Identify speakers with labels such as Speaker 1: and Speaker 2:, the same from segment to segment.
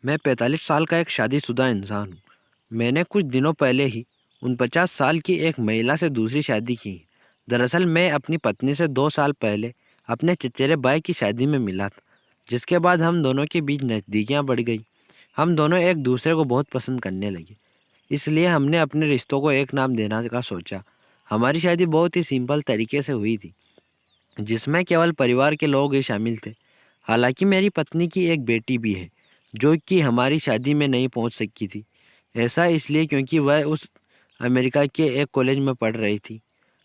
Speaker 1: मैं 45 साल का एक शादीशुदा इंसान हूँ। मैंने कुछ दिनों पहले ही 49 साल की एक महिला से दूसरी शादी की है। दरअसल मैं अपनी पत्नी से 2 साल पहले अपने चचेरे भाई की शादी में मिला था, जिसके बाद हम दोनों के बीच नज़दीकियाँ बढ़ गई। हम दोनों एक दूसरे को बहुत पसंद करने लगे, इसलिए हमने अपने रिश्तों को एक नाम देना का सोचा। हमारी शादी बहुत ही सिंपल तरीके से हुई थी, जिसमें केवल परिवार के लोग ही शामिल थे। हालांकि मेरी पत्नी की एक बेटी भी है, जो कि हमारी शादी में नहीं पहुंच सकी थी। ऐसा इसलिए क्योंकि वह उस अमेरिका के एक कॉलेज में पढ़ रही थी।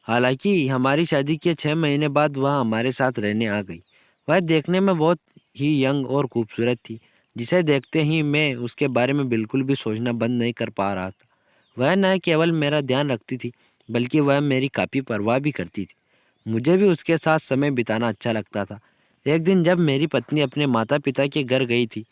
Speaker 1: हालांकि हमारी शादी के 6 महीने बाद वह हमारे साथ रहने आ गई। वह देखने में बहुत ही यंग और खूबसूरत थी, जिसे देखते ही मैं उसके बारे में बिल्कुल भी सोचना बंद नहीं कर पा रहा था। वह न केवल मेरा ध्यान रखती थी, बल्कि वह मेरी काफ़ी परवाह भी करती थी। मुझे भी उसके साथ समय बिताना अच्छा लगता था। एक दिन जब मेरी पत्नी अपने माता पिता के घर गई थी,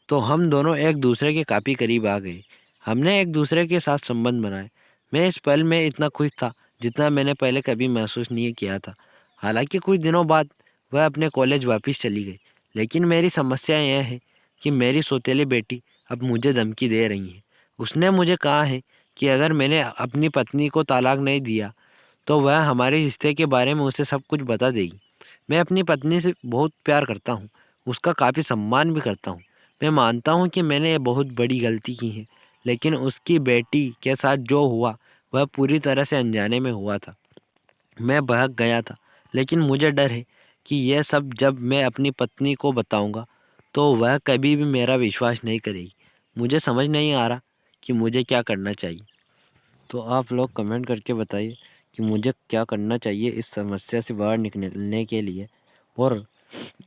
Speaker 1: तो हम दोनों एक दूसरे के काफ़ी करीब आ गए। हमने एक दूसरे के साथ संबंध बनाए। मैं इस पल में इतना खुश था जितना मैंने पहले कभी महसूस नहीं किया था। हालांकि कुछ दिनों बाद वह अपने कॉलेज वापस चली गई, लेकिन मेरी समस्या यह है कि मेरी सौतेली बेटी अब मुझे धमकी दे रही है। उसने मुझे कहा है कि अगर मैंने अपनी पत्नी को तलाक नहीं दिया, तो वह हमारे रिश्ते के बारे में उसे सब कुछ बता देगी। मैं अपनी पत्नी से बहुत प्यार करता हूँ, उसका काफ़ी सम्मान भी करता हूँ। मैं मानता हूँ कि मैंने ये बहुत बड़ी गलती की है, लेकिन उसकी बेटी के साथ जो हुआ वह पूरी तरह से अनजाने में हुआ था। मैं बहक गया था, लेकिन मुझे डर है कि यह सब जब मैं अपनी पत्नी को बताऊंगा, तो वह कभी भी मेरा विश्वास नहीं करेगी। मुझे समझ नहीं आ रहा कि मुझे क्या करना चाहिए। तो आप लोग कमेंट करके बताइए कि मुझे क्या करना चाहिए इस समस्या से बाहर निकलने के लिए। और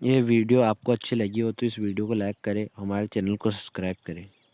Speaker 1: ये वीडियो आपको अच्छी लगी हो तो इस वीडियो को लाइक करें, हमारे चैनल को सब्सक्राइब करें।